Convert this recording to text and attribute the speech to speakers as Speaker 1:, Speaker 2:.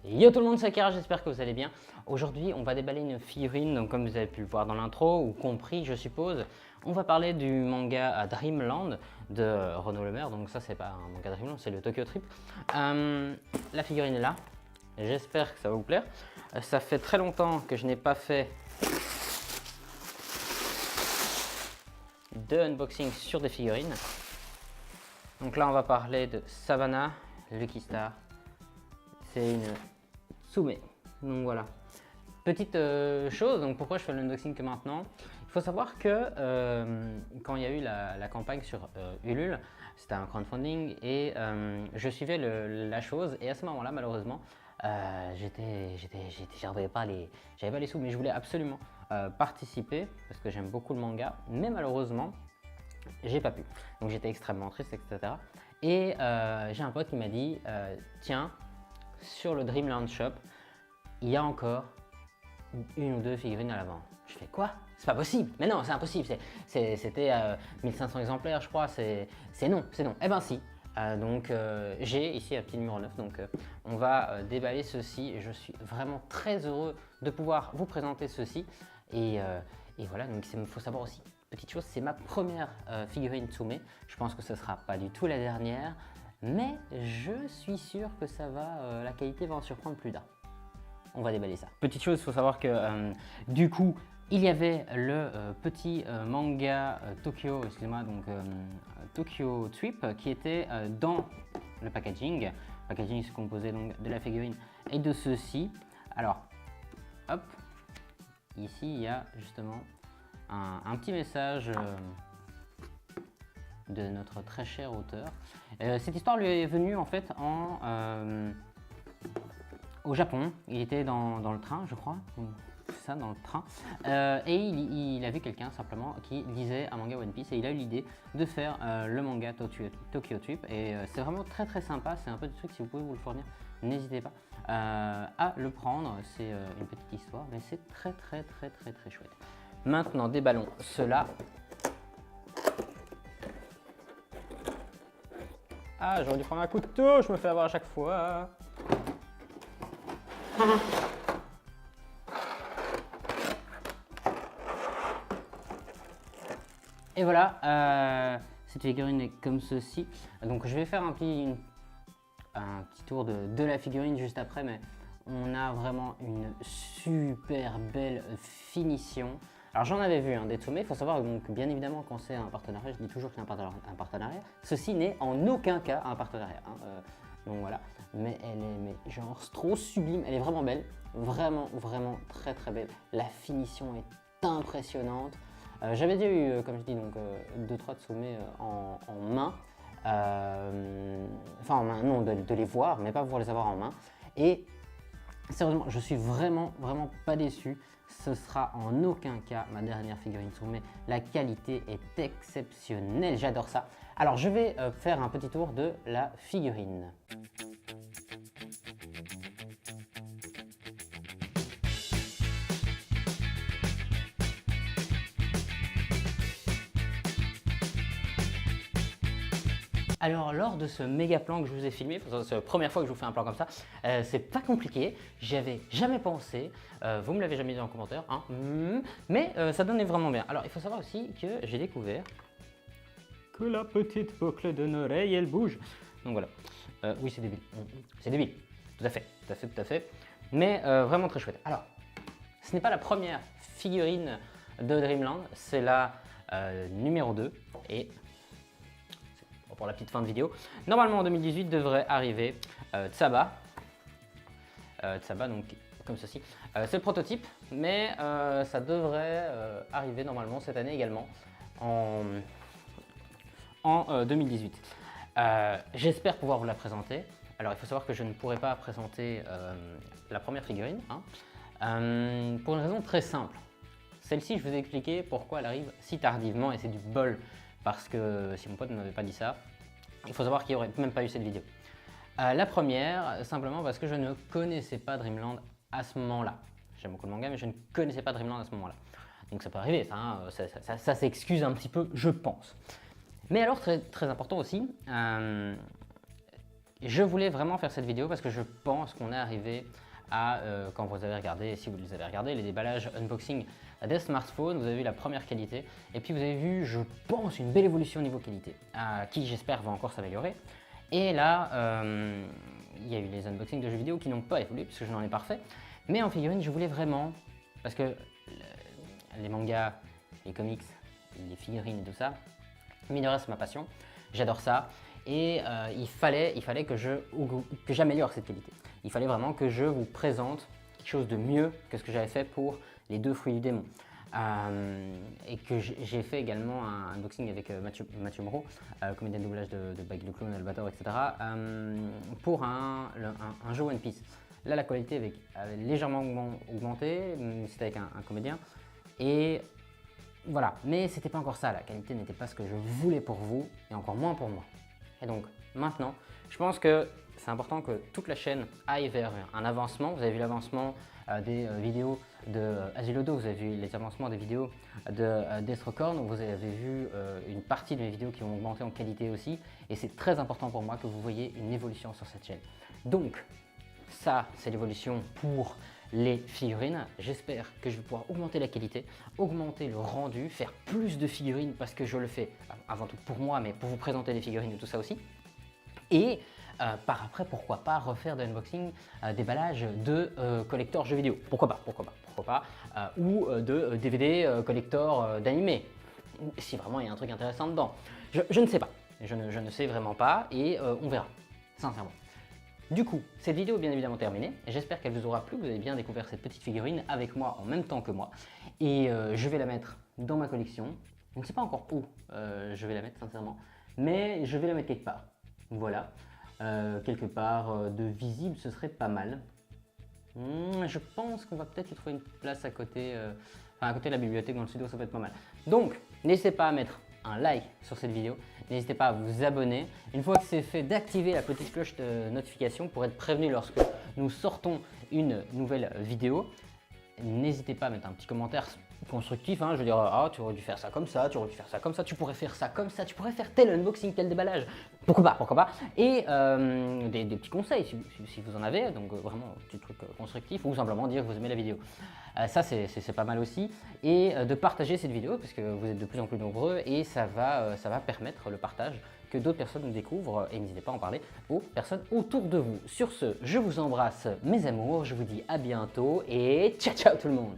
Speaker 1: Yo tout le monde, c'est Akira, j'espère que vous allez bien. Aujourd'hui, on va déballer une figurine, donc comme vous avez pu le voir dans l'intro, ou compris je suppose. On va parler du manga Dreamland de Renaud Lemaire, donc ça c'est pas un manga Dreamland, c'est le Tokyo Trip. La figurine est là, j'espère que ça va vous plaire. Ça fait très longtemps que je n'ai pas fait de unboxing sur des figurines. Donc là on va parler de Savannah, Lucky Star. C'est une Tsume. Donc voilà. Petite chose, donc pourquoi je fais l'unboxing que maintenant? Il faut savoir que quand il y a eu la campagne sur Ulule, c'était un crowdfunding et je suivais la chose, et à ce moment-là malheureusement j'avais pas les sous, mais je voulais absolument participer parce que j'aime beaucoup le manga, mais malheureusement j'ai pas pu, donc j'étais extrêmement triste, etc. Et j'ai un pote qui m'a dit tiens, sur le Dreamland Shop il y a encore une ou deux figurines à la vente. Je fais quoi? C'est pas possible. Mais non, c'est impossible. C'était 1500 exemplaires, je crois. C'est non, c'est non. Eh ben si. Donc j'ai ici un petit numéro 9. Donc on va déballer ceci. Et je suis vraiment très heureux de pouvoir vous présenter ceci. Et voilà, donc il faut savoir aussi, petite chose, c'est ma première figurine Tsume. Je pense que ce ne sera pas du tout la dernière. Mais je suis sûr que ça va, la qualité va en surprendre plus d'un. On va déballer ça. Petite chose, il faut savoir que du coup, il y avait le petit manga Tokyo, excusez-moi, donc Tokyo Trip qui était dans le packaging. Le packaging se composait donc de la figurine et de ceci. Alors, hop, ici il y a justement un petit message de notre très cher auteur. Cette histoire lui est venue en fait au Japon. Il était dans le train, je crois, c'est ça, dans le train, et il a vu quelqu'un simplement qui lisait un manga One Piece et il a eu l'idée de faire le manga Tokyo Trip, et c'est vraiment très très sympa. C'est un petit truc, si vous pouvez vous le fournir, n'hésitez pas à le prendre. C'est une petite histoire, mais c'est très très très très très chouette. Maintenant, déballons cela. Ah, j'aurais dû prendre un couteau, je me fais avoir à chaque fois. Et voilà, cette figurine est comme ceci. Donc je vais faire un petit tour de la figurine juste après, mais on a vraiment une super belle finition. Alors j'en avais vu des Tsume. Il faut savoir, donc bien évidemment, quand c'est un partenariat, je dis toujours que c'est un partenariat, ceci n'est en aucun cas un partenariat. Donc voilà, mais elle est genre trop sublime, elle est vraiment belle, vraiment vraiment très très belle. La finition est impressionnante. J'avais déjà eu, comme je dis, donc 2-3 Tsume en main, enfin en main, non, de les voir, mais pas pouvoir les avoir en main. Et sérieusement, je suis vraiment vraiment pas déçu. Ce sera en aucun cas ma dernière figurine Tsume. La qualité est exceptionnelle, j'adore ça. Alors je vais faire un petit tour de la figurine. Alors lors de ce méga plan que je vous ai filmé, c'est la première fois que je vous fais un plan comme ça, c'est pas compliqué, j'y avais jamais pensé, vous me l'avez jamais dit en commentaire, hein, mais ça donnait vraiment bien. Alors il faut savoir aussi que j'ai découvert que la petite boucle de l'oreille elle bouge. Donc voilà, oui c'est débile, tout à fait, tout à fait, mais vraiment très chouette. Alors, ce n'est pas la première figurine de Dreamland, c'est la numéro 2 et pour la petite fin de vidéo. Normalement en 2018 devrait arriver Tsaba. Tsaba, donc comme ceci. C'est le prototype, mais ça devrait arriver normalement cette année également en 2018. J'espère pouvoir vous la présenter. Alors il faut savoir que je ne pourrai pas présenter la première figurine, pour une raison très simple. Celle-ci, je vous ai expliqué pourquoi elle arrive si tardivement, et c'est du bol. Parce que si mon pote ne m'avait pas dit ça, il faut savoir qu'il n'y aurait même pas eu cette vidéo. La première, simplement parce que je ne connaissais pas Dreamland à ce moment-là. J'aime beaucoup le manga, mais je ne connaissais pas Dreamland à ce moment-là. Donc ça peut arriver, ça s'excuse un petit peu, je pense. Mais alors, très, très important aussi, je voulais vraiment faire cette vidéo parce que je pense qu'on est arrivé à, quand vous avez regardé, si vous les avez regardés, les déballages unboxing des smartphones, vous avez vu la première qualité et puis vous avez vu, je pense, une belle évolution au niveau qualité, qui j'espère va encore s'améliorer. Et là, il y a eu les unboxings de jeux vidéo qui n'ont pas évolué puisque je n'en ai pas refait. Mais en figurine, je voulais vraiment, parce que les mangas, les comics, les figurines et tout ça, mine de rien, c'est ma passion, j'adore ça. Et il fallait que j'améliore cette qualité. Il fallait vraiment que je vous présente quelque chose de mieux que ce que j'avais fait pour les 2 fruits du démon. Et que j'ai fait également un unboxing avec Mathieu Moreau, comédien de doublage de Bag le Clown, Albator, etc. Pour un jeu One Piece. Là, la qualité avait légèrement augmenté, c'était avec un comédien. Et voilà, mais c'était pas encore ça, la qualité n'était pas ce que je voulais pour vous, et encore moins pour moi. Et donc, maintenant, je pense que c'est important que toute la chaîne aille vers un avancement. Vous avez vu l'avancement des vidéos de Azulodo, vous avez vu les avancements des vidéos de Destrocorn, vous avez vu une partie de mes vidéos qui ont augmenté en qualité aussi, et c'est très important pour moi que vous voyez une évolution sur cette chaîne. Donc, ça, c'est l'évolution pour les figurines. J'espère que je vais pouvoir augmenter la qualité, augmenter le rendu, faire plus de figurines parce que je le fais avant tout pour moi, mais pour vous présenter des figurines et tout ça aussi. Et par après, pourquoi pas refaire de l'unboxing, déballage de collector jeux vidéo. Pourquoi pas, ou de DVD collector d'animé, si vraiment il y a un truc intéressant dedans. Je ne sais pas, je ne sais vraiment pas et on verra, sincèrement. Du coup, cette vidéo est bien évidemment terminée. J'espère qu'elle vous aura plu, que vous avez bien découvert cette petite figurine avec moi en même temps que moi. Et je vais la mettre dans ma collection. Je ne sais pas encore où je vais la mettre sincèrement, mais je vais la mettre quelque part. Voilà, quelque part de visible, ce serait pas mal. Je pense qu'on va peut-être lui trouver une place à côté, à côté de la bibliothèque dans le studio, ça peut être pas mal. Donc, n'hésitez pas à mettre un like sur cette vidéo, n'hésitez pas à vous abonner. Une fois que c'est fait, d'activer la petite cloche de notification pour être prévenu lorsque nous sortons une nouvelle vidéo. N'hésitez pas à mettre un petit commentaire constructif, hein. Je veux dire, ah, tu aurais dû faire ça comme ça, tu aurais dû faire ça comme ça, tu pourrais faire ça comme ça, tu pourrais faire tel unboxing, tel déballage, pourquoi pas. Et des petits conseils si vous en avez, donc vraiment un petit truc constructif, ou simplement dire que vous aimez la vidéo. Ça c'est pas mal aussi, et de partager cette vidéo parce que vous êtes de plus en plus nombreux et ça va permettre le partage, que d'autres personnes nous découvrent, et n'hésitez pas à en parler aux personnes autour de vous. Sur ce, je vous embrasse mes amours, je vous dis à bientôt et ciao ciao tout le monde.